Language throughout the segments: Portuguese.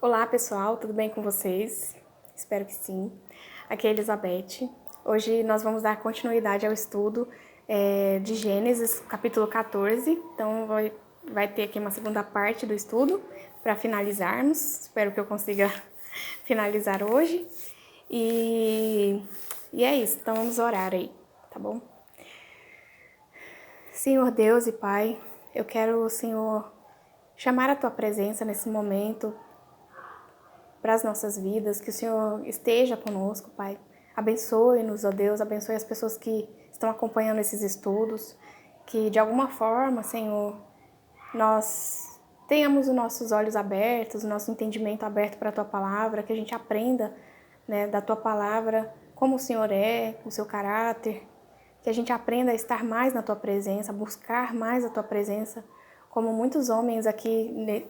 Olá pessoal, tudo bem com vocês? Espero que sim. Aqui é a Elizabeth. Hoje nós vamos dar continuidade ao estudo de Gênesis, capítulo 14. Então vai ter aqui uma segunda parte do estudo para finalizarmos. Espero que eu consiga finalizar hoje. E é isso, então vamos orar aí, tá bom? Senhor Deus e Pai, eu quero, Senhor, chamar a Tua presença nesse momento para as nossas vidas, que o Senhor esteja conosco, Pai. Abençoe-nos, ó Deus, abençoe as pessoas que estão acompanhando esses estudos, que de alguma forma, Senhor, nós tenhamos os nossos olhos abertos, o nosso entendimento aberto para a Tua palavra, que a gente aprenda, né, da Tua palavra, como o Senhor é, o seu caráter, que a gente aprenda a estar mais na Tua presença, a buscar mais a Tua presença, como muitos homens aqui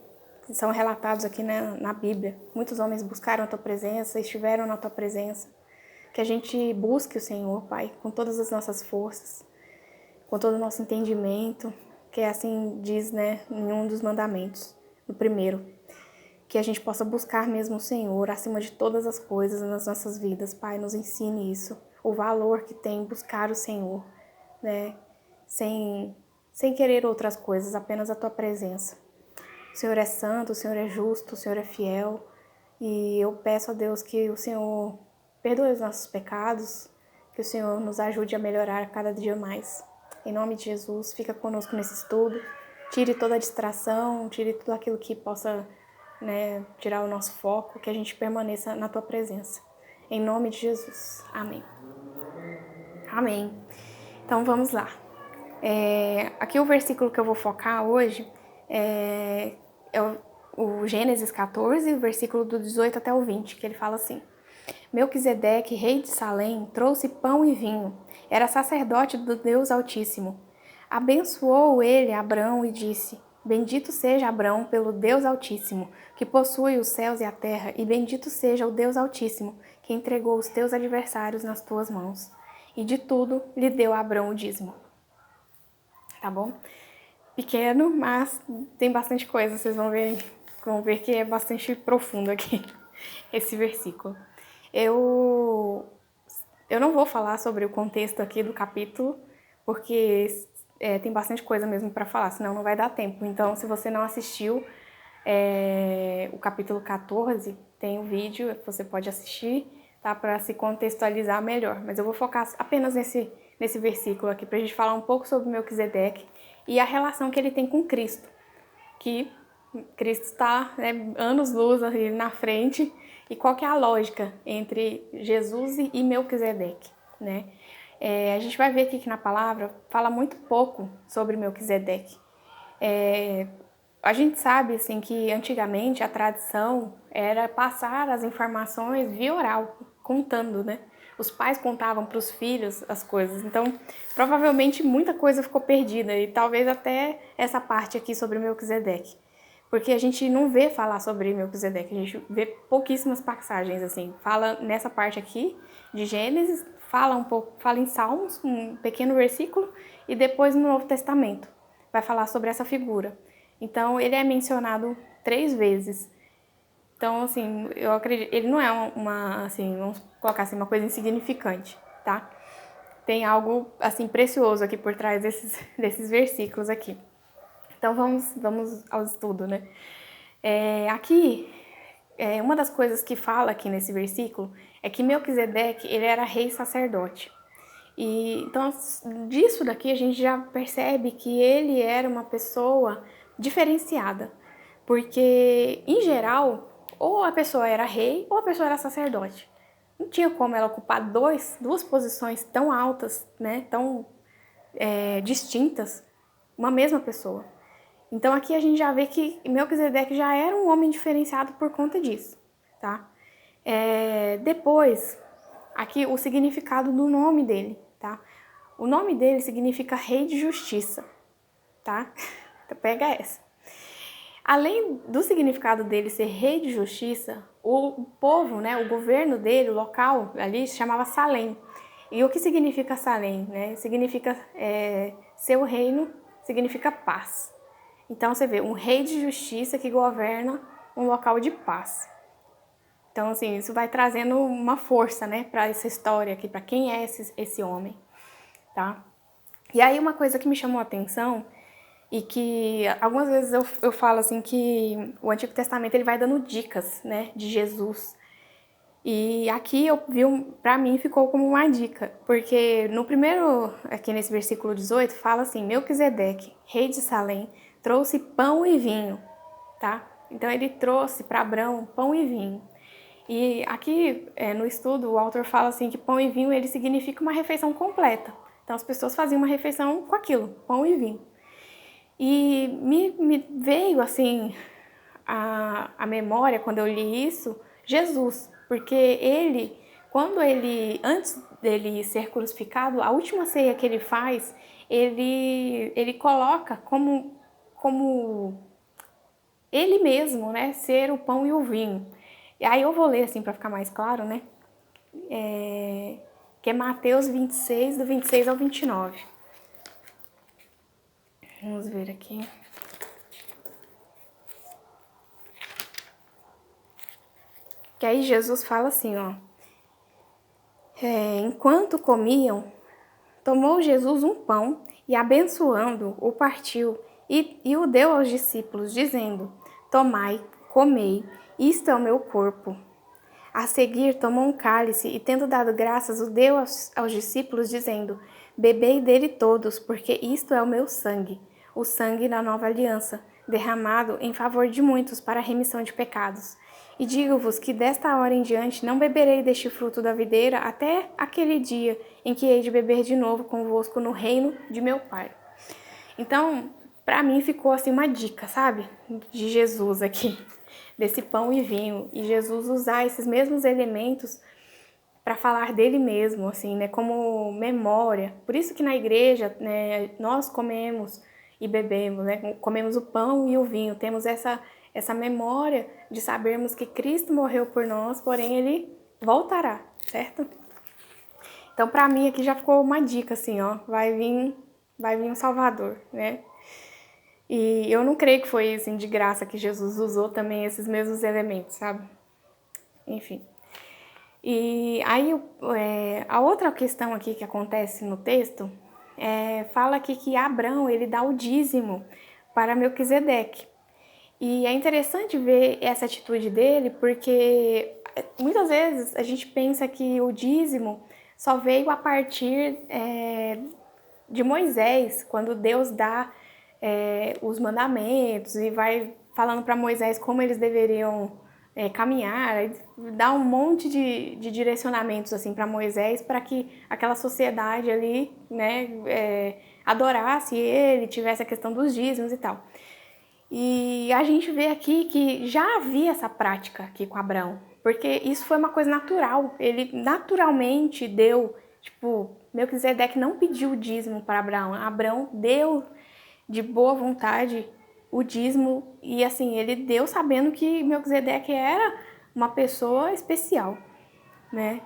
são relatados aqui na Bíblia. Muitos homens buscaram a Tua presença, estiveram na Tua presença. Que a gente busque o Senhor, Pai, com todas as nossas forças, com todo o nosso entendimento, que assim diz, né, em um dos mandamentos, no primeiro. Que a gente possa buscar mesmo o Senhor acima de todas as coisas nas nossas vidas. Pai, nos ensine isso, o valor que tem buscar o Senhor, né, sem querer outras coisas, apenas a Tua presença. O Senhor é santo, o Senhor é justo, o Senhor é fiel. E eu peço a Deus que o Senhor perdoe os nossos pecados, que o Senhor nos ajude a melhorar cada dia mais. Em nome de Jesus, fica conosco nesse estudo. Tire toda a distração, tire tudo aquilo que possa, né, tirar o nosso foco, que a gente permaneça na Tua presença. Em nome de Jesus. Amém. Amém. Então vamos lá. Aqui o versículo que eu vou focar hoje é o Gênesis 14, versículo do 18 até o 20, que ele fala assim: Melquisedeque, rei de Salém, trouxe pão e vinho. Era sacerdote do Deus Altíssimo. Abençoou ele Abrão e disse: Bendito seja Abrão pelo Deus Altíssimo, que possui os céus e a terra, e bendito seja o Deus Altíssimo, que entregou os teus adversários nas tuas mãos. E de tudo lhe deu a Abrão o dízimo. Tá bom? Pequeno, mas tem bastante coisa, vocês vão ver que é bastante profundo aqui, esse versículo. Eu não vou falar sobre o contexto aqui do capítulo, porque tem bastante coisa mesmo para falar, senão não vai dar tempo. Então, se você não assistiu o capítulo 14, tem um vídeo que você pode assistir, tá, para se contextualizar melhor. Mas eu vou focar apenas nesse versículo aqui, para a gente falar um pouco sobre Melquisedeque e a relação que ele tem com Cristo, que Cristo está, né, anos-luz ali na frente. E qual que é a lógica entre Jesus e Melquisedeque, né? A gente vai ver aqui que na palavra fala muito pouco sobre Melquisedeque. A gente sabe assim, que antigamente a tradição era passar as informações via oral, contando, né? Os pais contavam para os filhos as coisas. Então, provavelmente muita coisa ficou perdida, e talvez até essa parte aqui sobre Melquisedeque. Porque a gente não vê falar sobre Melquisedeque, a gente vê pouquíssimas passagens, assim. Fala nessa parte aqui de Gênesis, fala um pouco, fala em Salmos, um pequeno versículo, e depois no Novo Testamento vai falar sobre essa figura. Então, ele é mencionado 3 vezes. Então, assim, eu acredito, ele não é assim, vamos colocar assim, uma coisa insignificante, tá? Tem algo, assim, precioso aqui por trás desses versículos aqui. Então, vamos ao estudo, né? Aqui, uma das coisas que fala aqui nesse versículo é que Melquisedeque, ele era rei sacerdote. E, então, disso daqui a gente já percebe que ele era uma pessoa diferenciada. Porque, em geral, ou a pessoa era rei ou a pessoa era sacerdote. Não tinha como ela ocupar duas posições tão altas, né, tão distintas, uma mesma pessoa. Então aqui a gente já vê que Melquisedeque já era um homem diferenciado por conta disso, tá? Depois, aqui o significado do nome dele, tá? O nome dele significa rei de justiça, tá? Então pega essa. Além do significado dele ser rei de justiça, o povo, né, o governo dele, o local ali, se chamava Salém. E o que significa Salém? Né? Significa seu reino, significa paz. Então você vê um rei de justiça que governa um local de paz. Então, assim, isso vai trazendo uma força, né, para essa história aqui, para quem é esse homem, tá? E aí uma coisa que me chamou a atenção e que algumas vezes eu falo assim que o Antigo Testamento ele vai dando dicas, né, de Jesus. E aqui eu vi, para mim ficou como uma dica, porque no primeiro, aqui nesse versículo 18, fala assim: Melquisedeque, rei de Salém, trouxe pão e vinho, tá? Então ele trouxe para Abrão pão e vinho. E aqui no estudo o autor fala assim que pão e vinho ele significa uma refeição completa. Então as pessoas faziam uma refeição com aquilo, pão e vinho. E me veio assim a memória quando eu li isso, Jesus, porque ele, antes dele ser crucificado, a última ceia que ele faz, ele coloca como ele mesmo, né, ser o pão e o vinho. E aí eu vou ler assim para ficar mais claro, né? Que é Mateus 26, do 26 ao 29. Vamos ver aqui. Que aí Jesus fala assim, ó. Enquanto comiam, tomou Jesus um pão e, abençoando, o partiu e o deu aos discípulos, dizendo: Tomai, comei, isto é o meu corpo. A seguir, tomou um cálice e, tendo dado graças, o deu aos discípulos, dizendo: Bebei dele todos, porque isto é o meu sangue, o sangue da nova aliança, derramado em favor de muitos para a remissão de pecados. E digo-vos que desta hora em diante não beberei deste fruto da videira até aquele dia em que hei de beber de novo convosco no reino de meu Pai. Então, para mim ficou assim uma dica, sabe? De Jesus aqui, desse pão e vinho. E Jesus usar esses mesmos elementos para falar dele mesmo, assim, né? Como memória. Por isso que na igreja, né, nós comemos e bebemos, né? Comemos o pão e o vinho. Temos essa memória de sabermos que Cristo morreu por nós, porém ele voltará, certo? Então, para mim aqui já ficou uma dica assim, ó, vai vir um Salvador, né? E eu não creio que foi assim de graça que Jesus usou também esses mesmos elementos, sabe? Enfim. E aí a outra questão aqui que acontece no texto fala aqui que Abrão ele dá o dízimo para Melquisedeque. E é interessante ver essa atitude dele, porque muitas vezes a gente pensa que o dízimo só veio a partir de Moisés, quando Deus dá os mandamentos e vai falando para Moisés como eles deveriam caminhar, dá um monte de direcionamentos assim para Moisés para que aquela sociedade ali, né, adorasse ele, tivesse a questão dos dízimos e tal. E a gente vê aqui que já havia essa prática aqui com Abraão, porque isso foi uma coisa natural. Ele naturalmente deu, tipo, Melquisedeque não pediu o dízimo para Abraão. Abraão deu de boa vontade o dízimo e assim, ele deu sabendo que Melquisedeque era uma pessoa especial, né?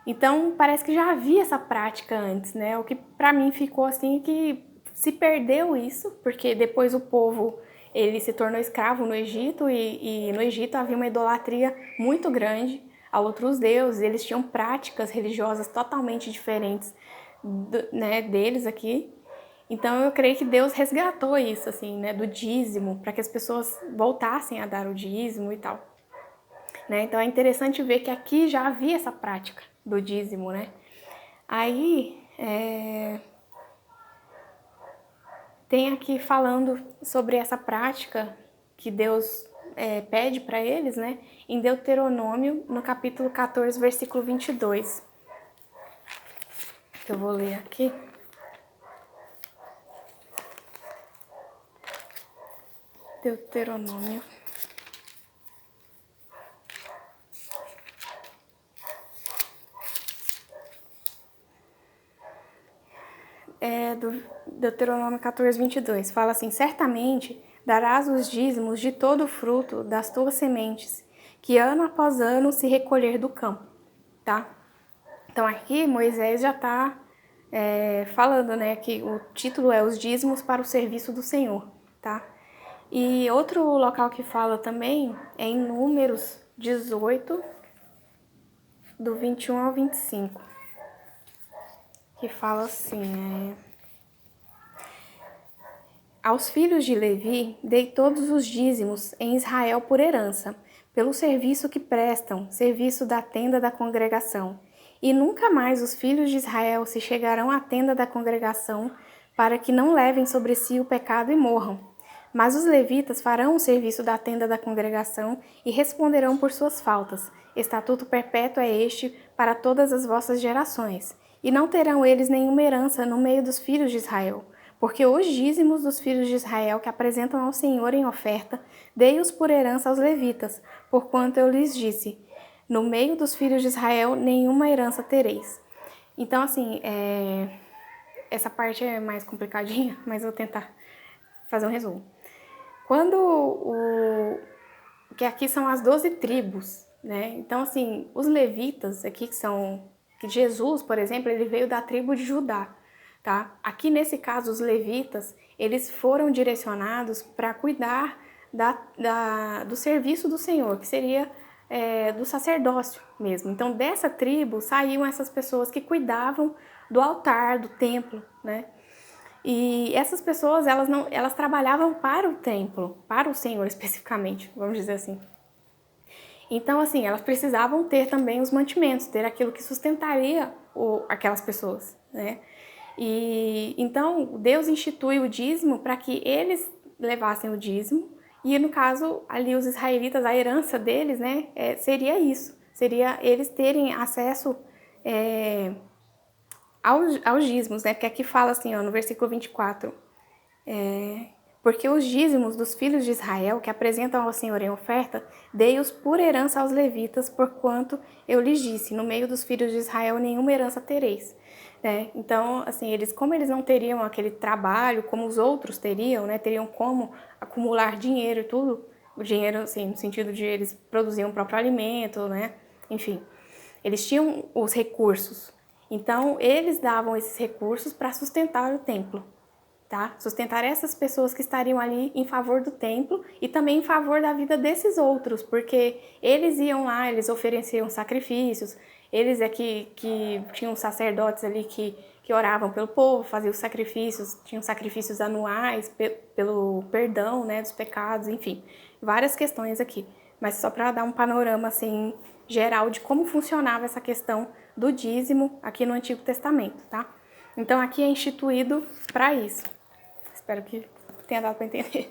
Então, parece que já havia essa prática antes, né? O que para mim ficou assim que se perdeu isso, porque depois o povo ele se tornou escravo no Egito e no Egito havia uma idolatria muito grande a outros deuses. Eles tinham práticas religiosas totalmente diferentes, né, deles aqui. Então eu creio que Deus resgatou isso, assim, né, do dízimo, para que as pessoas voltassem a dar o dízimo e tal. Né? Então é interessante ver que aqui já havia essa prática do dízimo, né? Aí tem aqui falando sobre essa prática que Deus pede para eles, né? Em Deuteronômio, no capítulo 14, versículo 22. Que eu vou ler aqui. Deuteronômio. Do Deuteronômio 14, 22. Fala assim: certamente darás os dízimos de todo o fruto das tuas sementes, que ano após ano se recolher do campo, tá? Então aqui Moisés já está falando, né, que o título é os dízimos para o serviço do Senhor, tá? E outro local que fala também é em Números 18, do 21 ao 25, que fala assim, aos filhos de Levi dei todos os dízimos em Israel por herança, pelo serviço que prestam, serviço da tenda da congregação. E nunca mais os filhos de Israel se chegarão à tenda da congregação, para que não levem sobre si o pecado e morram. Mas os levitas farão o serviço da tenda da congregação e responderão por suas faltas. Estatuto perpétuo é este para todas as vossas gerações. E não terão eles nenhuma herança no meio dos filhos de Israel. Porque os dízimos dos filhos de Israel que apresentam ao Senhor em oferta, dei-os por herança aos levitas, porquanto eu lhes disse, no meio dos filhos de Israel nenhuma herança tereis. Então, assim, essa parte é mais complicadinha, mas eu vou tentar fazer um resumo. Que aqui são as 12 tribos, né? Então, assim, os levitas aqui que Jesus, por exemplo, ele veio da tribo de Judá. Tá? Aqui, nesse caso, os levitas, eles foram direcionados para cuidar do serviço do Senhor, que seria do sacerdócio mesmo. Então, dessa tribo saíam essas pessoas que cuidavam do altar, do templo, né? E essas pessoas, elas trabalhavam para o templo, para o Senhor especificamente, vamos dizer assim. Então, assim, elas precisavam ter também os mantimentos, ter aquilo que sustentaria aquelas pessoas, né? E então Deus institui o dízimo para que eles levassem o dízimo, e no caso ali os israelitas, a herança deles, né, seria isso, seria eles terem acesso aos dízimos, né, porque aqui fala assim, ó, no versículo 24, porque os dízimos dos filhos de Israel, que apresentam ao Senhor em oferta, dei-os por herança aos levitas, porquanto eu lhes disse, no meio dos filhos de Israel nenhuma herança tereis. Então, assim, como eles não teriam aquele trabalho como os outros teriam, né, teriam como acumular dinheiro e tudo, o dinheiro, assim, no sentido de eles produziam o próprio alimento, né, enfim, eles tinham os recursos. Então, eles davam esses recursos para sustentar o templo. Tá? Sustentar essas pessoas que estariam ali em favor do templo e também em favor da vida desses outros, porque eles iam lá, eles ofereciam sacrifícios, eles que tinham sacerdotes ali que oravam pelo povo, faziam os sacrifícios, tinham sacrifícios anuais pelo perdão, né, dos pecados, enfim, várias questões aqui. Mas só para dar um panorama assim geral de como funcionava essa questão do dízimo aqui no Antigo Testamento, tá? Então aqui é instituído para isso. Espero que tenha dado para entender.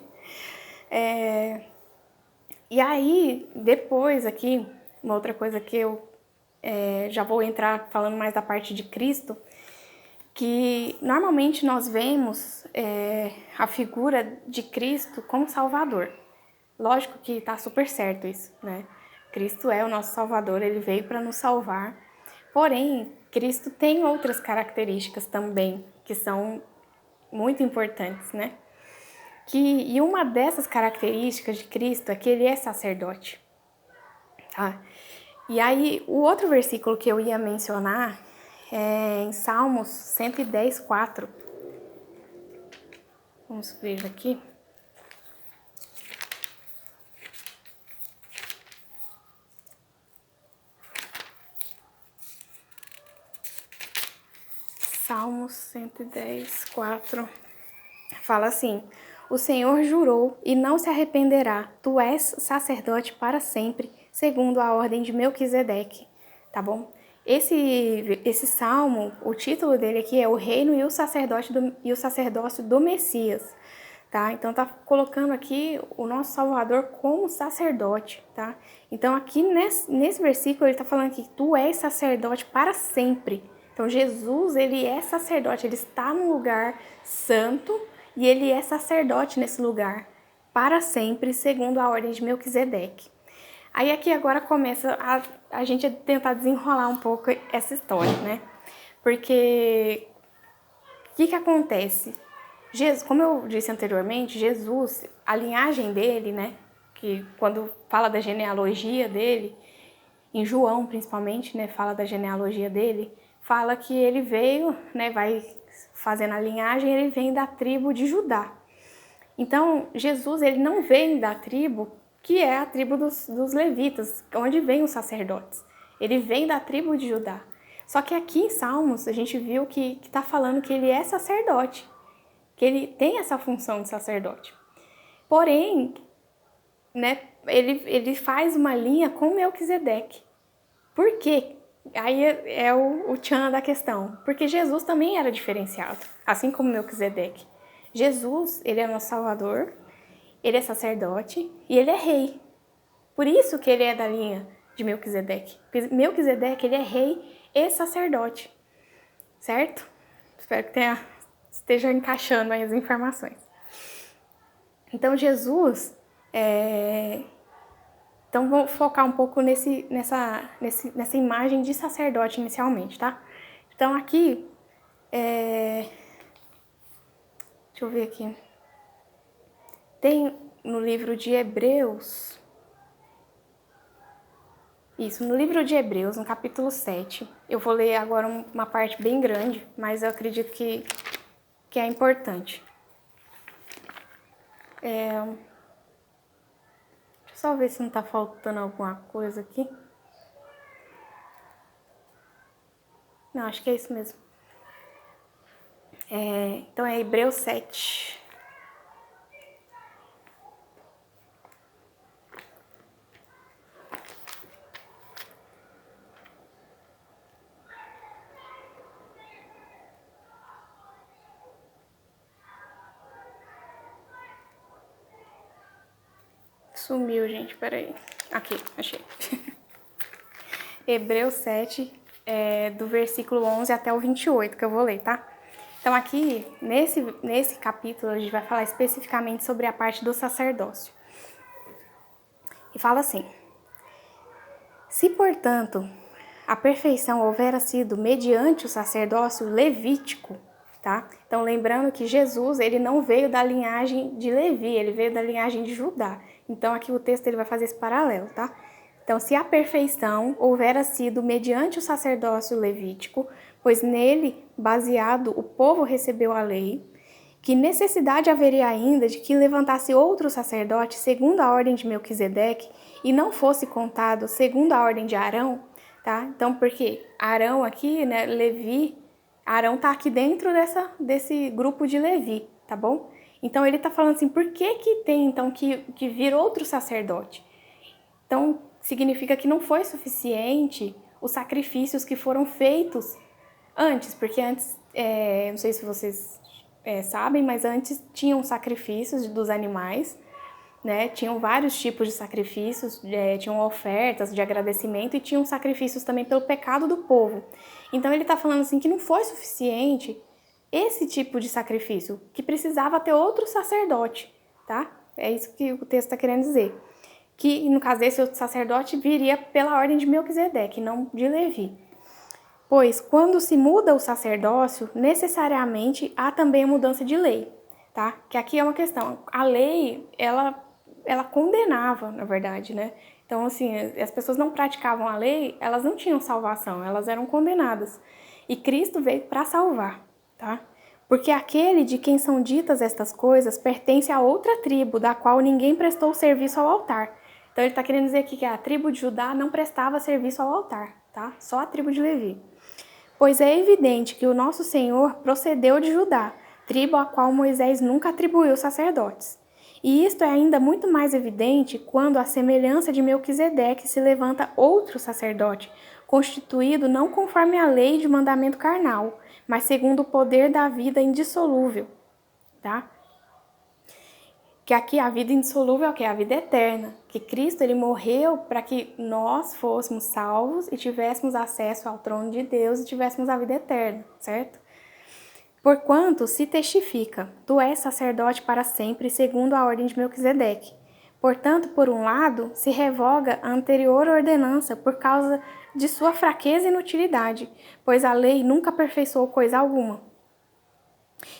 E aí, depois aqui, uma outra coisa que eu já vou entrar falando mais da parte de Cristo, que normalmente nós vemos a figura de Cristo como Salvador. Lógico que está super certo isso, né? Cristo é o nosso Salvador, ele veio para nos salvar. Porém, Cristo tem outras características também que são muito importantes, né? E uma dessas características de Cristo é que ele é sacerdote. Tá? E aí, o outro versículo que eu ia mencionar é em Salmos 110, 4. Vamos ver aqui. Salmos 110, 4. Fala assim: o Senhor jurou e não se arrependerá. Tu és sacerdote para sempre, segundo a ordem de Melquisedeque. Tá bom? Esse salmo, o título dele aqui é o reino e o sacerdócio do Messias. Tá? Então tá colocando aqui o nosso Salvador como sacerdote, tá? Então aqui nesse versículo ele tá falando que tu és sacerdote para sempre. Então Jesus, ele é sacerdote, ele está num lugar santo e ele é sacerdote nesse lugar para sempre, segundo a ordem de Melquisedeque. Aí aqui agora começa a gente tentar desenrolar um pouco essa história, né? Porque o que acontece? Jesus, como eu disse anteriormente, Jesus, a linhagem dele, né? Que quando fala da genealogia dele, em João principalmente, né? Fala da genealogia dele, fala que ele veio, né? Vai fazendo a linhagem, ele vem da tribo de Judá. Então, Jesus, ele não vem da tribo que é a tribo dos levitas, onde vem os sacerdotes. Ele vem da tribo de Judá. Só que aqui em Salmos, a gente viu que está falando que ele é sacerdote, que ele tem essa função de sacerdote. Porém, né, ele faz uma linha com Melquisedeque. Por quê? Aí é o tchan da questão. Porque Jesus também era diferenciado, assim como Melquisedeque. Jesus, ele é nosso Salvador, ele é sacerdote e ele é rei. Por isso que ele é da linha de Melquisedeque. Melquisedeque, ele é rei e sacerdote. Certo? Espero que esteja encaixando aí as informações. Então, Jesus... Então, vou focar um pouco nessa imagem de sacerdote inicialmente, tá? Então, aqui... Deixa eu ver aqui. Tem no livro de Hebreus... Isso, no livro de Hebreus, no capítulo 7, eu vou ler agora uma parte bem grande, mas eu acredito que é importante. Deixa eu só ver se não tá faltando alguma coisa aqui. Não, acho que é isso mesmo. Então é Hebreus 7. Sumiu, gente, peraí. Aqui, achei. Hebreus 7, do versículo 11 até o 28, que eu vou ler, tá? Então aqui, nesse capítulo, a gente vai falar especificamente sobre a parte do sacerdócio. E fala assim: se, portanto, a perfeição houvera sido mediante o sacerdócio levítico, tá? Então, lembrando que Jesus, ele não veio da linhagem de Levi, ele veio da linhagem de Judá. Então, aqui o texto ele vai fazer esse paralelo, tá? Então, se a perfeição houvera sido mediante o sacerdócio levítico, pois nele, baseado, o povo recebeu a lei, que necessidade haveria ainda de que levantasse outro sacerdote segundo a ordem de Melquisedeque e não fosse contado segundo a ordem de Arão, tá? Então, porque Arão aqui, né, Levi, Arão tá aqui dentro desse grupo de Levi, tá bom? Então, ele tá falando assim, por que tem, então, que vir outro sacerdote? Então, significa que não foi suficiente os sacrifícios que foram feitos antes, porque antes, não sei se vocês sabem, mas antes tinham sacrifícios dos animais, né? Tinham vários tipos de sacrifícios, tinham ofertas de agradecimento e tinham sacrifícios também pelo pecado do povo. Então ele está falando assim que não foi suficiente esse tipo de sacrifício, que precisava ter outro sacerdote, tá? É isso que o texto está querendo dizer. Que no caso desse outro sacerdote viria pela ordem de Melquisedeque, não de Levi. Pois, quando se muda o sacerdócio, necessariamente há também a mudança de lei, tá? Que aqui é uma questão. A lei, ela condenava, na verdade, né? Então, assim, as pessoas não praticavam a lei, elas não tinham salvação, elas eram condenadas. E Cristo veio para salvar, tá? Porque aquele de quem são ditas estas coisas pertence a outra tribo, da qual ninguém prestou serviço ao altar. Então, ele está querendo dizer aqui que a tribo de Judá não prestava serviço ao altar, tá? Só a tribo de Levi. Pois é evidente que o nosso Senhor procedeu de Judá, tribo a qual Moisés nunca atribuiu sacerdotes. E isto é ainda muito mais evidente quando, à semelhança de Melquisedeque, se levanta outro sacerdote, constituído não conforme a lei de mandamento carnal, mas segundo o poder da vida indissolúvel, tá? Que aqui a vida indissolúvel é o que? A vida eterna. Que Cristo ele morreu para que nós fôssemos salvos e tivéssemos acesso ao trono de Deus e tivéssemos a vida eterna, certo? Porquanto se testifica, tu és sacerdote para sempre, segundo a ordem de Melquisedeque. Portanto, por um lado, se revoga a anterior ordenança por causa de sua fraqueza e inutilidade, pois a lei nunca aperfeiçoou coisa alguma.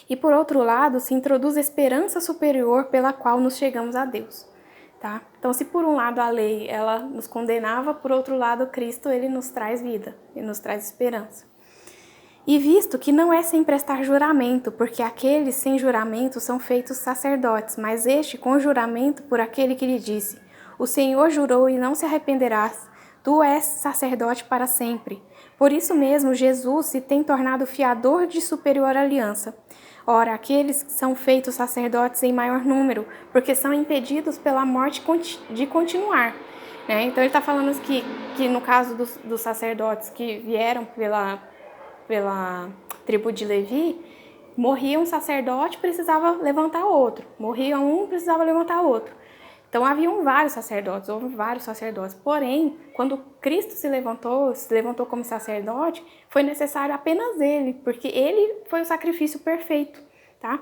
E por outro lado, se introduz a esperança superior pela qual nos chegamos a Deus, tá? Então, se por um lado a lei ela nos condenava, por outro lado Cristo ele nos traz vida, ele nos traz esperança. E visto que não é sem prestar juramento, porque aqueles sem juramento são feitos sacerdotes, mas este com juramento por aquele que lhe disse: O Senhor jurou e não se arrependerás, tu és sacerdote para sempre. Por isso mesmo, Jesus se tem tornado fiador de superior aliança. Ora, aqueles são feitos sacerdotes em maior número, porque são impedidos pela morte de continuar. Né? Então ele está falando que no caso dos sacerdotes que vieram pela tribo de Levi, morria um sacerdote, precisava levantar outro. Morria um, precisava levantar outro. Então haviam vários sacerdotes, houve vários sacerdotes. Porém, quando Cristo se levantou como sacerdote, foi necessário apenas ele, porque ele foi o sacrifício perfeito, tá?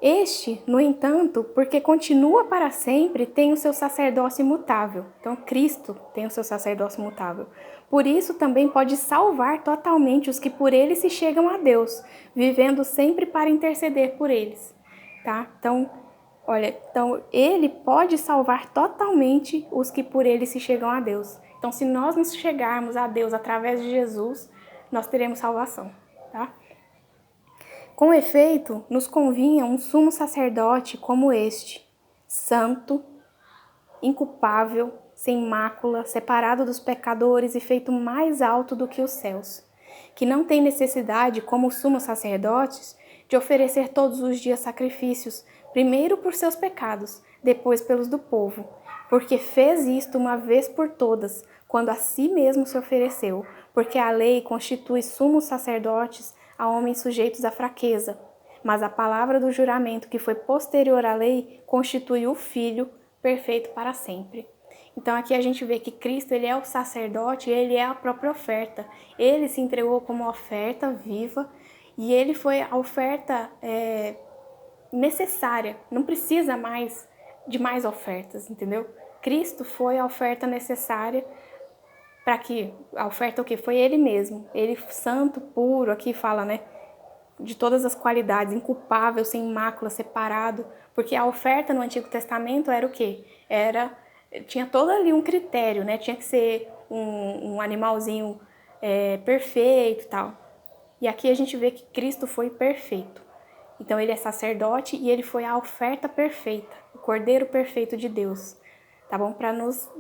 Este, no entanto, porque continua para sempre, tem o seu sacerdócio imutável. Então, Cristo tem o seu sacerdócio imutável. Por isso, também pode salvar totalmente os que por ele se chegam a Deus, vivendo sempre para interceder por eles. Tá? Então, ele pode salvar totalmente os que por ele se chegam a Deus. Então, se nós nos chegarmos a Deus através de Jesus, nós teremos salvação. Tá? Com efeito, nos convinha um sumo sacerdote como este, santo, inculpável, sem mácula, separado dos pecadores e feito mais alto do que os céus, que não tem necessidade, como os sumos sacerdotes, de oferecer todos os dias sacrifícios, primeiro por seus pecados, depois pelos do povo, porque fez isto uma vez por todas, quando a si mesmo se ofereceu, porque a lei constitui sumos sacerdotes a homens sujeitos à fraqueza, mas a palavra do juramento que foi posterior à lei constitui o Filho perfeito para sempre. Então aqui a gente vê que Cristo, ele é o sacerdote, ele é a própria oferta. Ele se entregou como oferta viva e ele foi a oferta necessária. Não precisa mais de mais ofertas, entendeu? Cristo foi a oferta necessária para que a oferta o que foi ele mesmo. Ele santo, puro, aqui fala, né? De todas as qualidades, inculpável, sem mácula, separado, porque a oferta no Antigo Testamento era o quê? Tinha todo ali um critério, né? Tinha que ser um animalzinho perfeito e tal. E aqui a gente vê que Cristo foi perfeito. Então ele é sacerdote e ele foi a oferta perfeita, o Cordeiro perfeito de Deus, tá bom? Para nos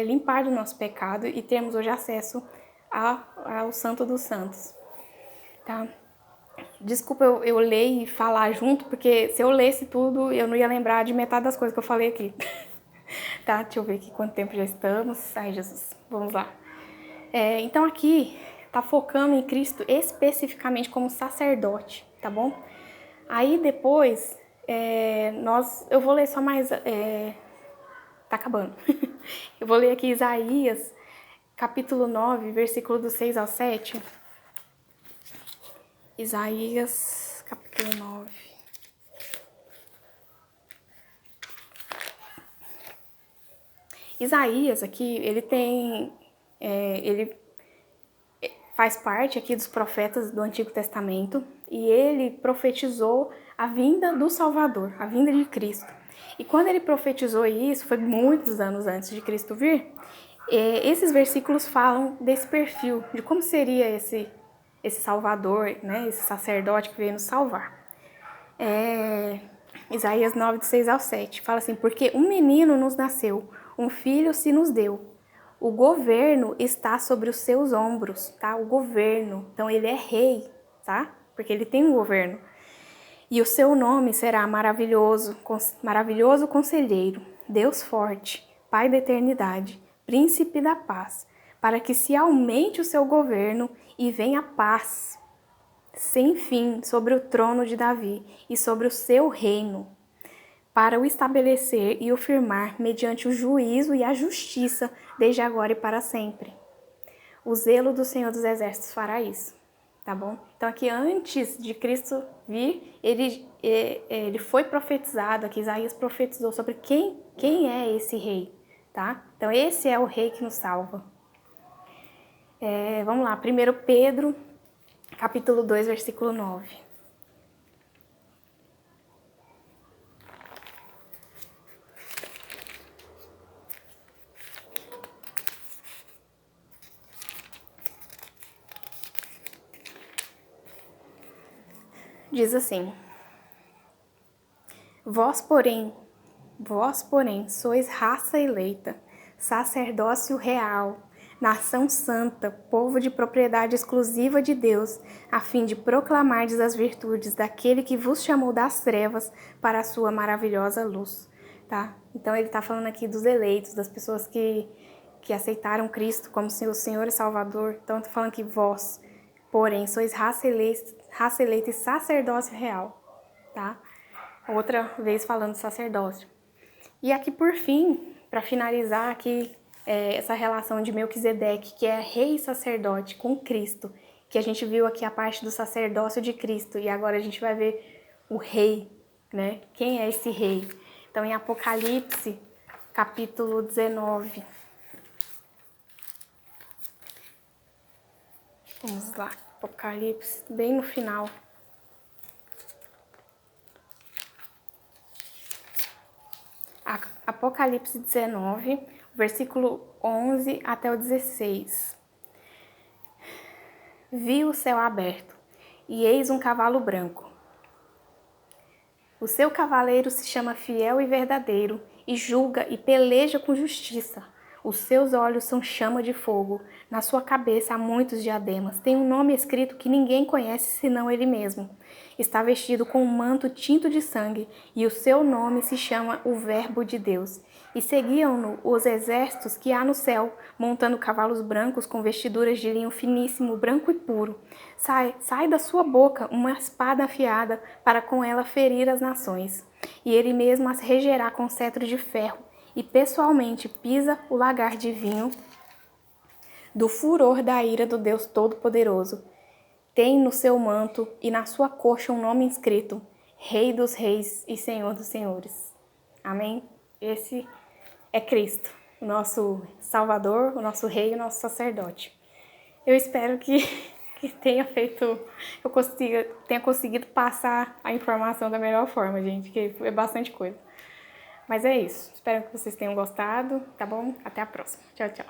limpar do nosso pecado e termos hoje acesso ao Santo dos Santos, tá? Desculpa eu ler e falar junto, porque se eu lesse tudo, eu não ia lembrar de metade das coisas que eu falei aqui. Tá, deixa eu ver aqui quanto tempo já estamos. Ai, Jesus, vamos lá. Então aqui tá focando em Cristo especificamente como sacerdote, tá bom? Aí depois, eu vou ler só mais... tá acabando. Eu vou ler aqui Isaías, capítulo 9, versículo do 6 ao 7. Isaías, capítulo 9. Isaías aqui, ele faz parte aqui dos profetas do Antigo Testamento e ele profetizou a vinda do Salvador, a vinda de Cristo. E quando ele profetizou isso, foi muitos anos antes de Cristo vir, esses versículos falam desse perfil, de como seria esse Salvador, né, esse sacerdote que veio nos salvar. Isaías 9, de 6 ao 7, fala assim: porque um menino nos nasceu, um filho se nos deu. O governo está sobre os seus ombros, tá? O governo. Então ele é rei, tá? Porque ele tem um governo. E o seu nome será maravilhoso, maravilhoso conselheiro, Deus forte, Pai da eternidade, príncipe da paz, para que se aumente o seu governo e venha paz sem fim sobre o trono de Davi e sobre o seu reino, para o estabelecer e o firmar mediante o juízo e a justiça, desde agora e para sempre. O zelo do Senhor dos Exércitos fará isso, tá bom? Então aqui antes de Cristo vir, ele foi profetizado, aqui Isaías profetizou sobre quem é esse rei, tá? Então esse é o rei que nos salva. Vamos lá, 1 Pedro, capítulo 2, versículo 9. Diz assim: Vós, porém, sois raça eleita, sacerdócio real, nação santa, povo de propriedade exclusiva de Deus, a fim de proclamardes as virtudes daquele que vos chamou das trevas para a sua maravilhosa luz. Tá? Então ele está falando aqui dos eleitos, das pessoas que aceitaram Cristo como seu Senhor e Salvador. Então está falando que vós, porém, sois raça eleita e sacerdócio real. Tá? Outra vez falando sacerdócio. E aqui por fim, para finalizar aqui essa relação de Melquisedeque, que é rei e sacerdote com Cristo, que a gente viu aqui a parte do sacerdócio de Cristo, e agora a gente vai ver o rei, né? Quem é esse rei? Então em Apocalipse, capítulo 19. Vamos lá, Apocalipse, bem no final. Apocalipse 19, versículo 11 até o 16. Vi o céu aberto, e eis um cavalo branco. O seu cavaleiro se chama Fiel e Verdadeiro, e julga e peleja com justiça. Os seus olhos são chama de fogo, na sua cabeça há muitos diademas. Tem um nome escrito que ninguém conhece senão ele mesmo. Está vestido com um manto tinto de sangue, e o seu nome se chama o Verbo de Deus. E seguiam-no os exércitos que há no céu, montando cavalos brancos com vestiduras de linho finíssimo, branco e puro. Sai da sua boca uma espada afiada, para com ela ferir as nações. E ele mesmo as regerá com cetro de ferro, e pessoalmente pisa o lagar de vinho do furor da ira do Deus Todo-Poderoso. Tem no seu manto e na sua coxa um nome inscrito: Rei dos Reis e Senhor dos Senhores. Amém? Esse é Cristo, o nosso Salvador, o nosso Rei e o nosso sacerdote. Eu espero que tenha conseguido passar a informação da melhor forma, gente, que é bastante coisa. Mas é isso. Espero que vocês tenham gostado, tá bom? Até a próxima. Tchau, tchau.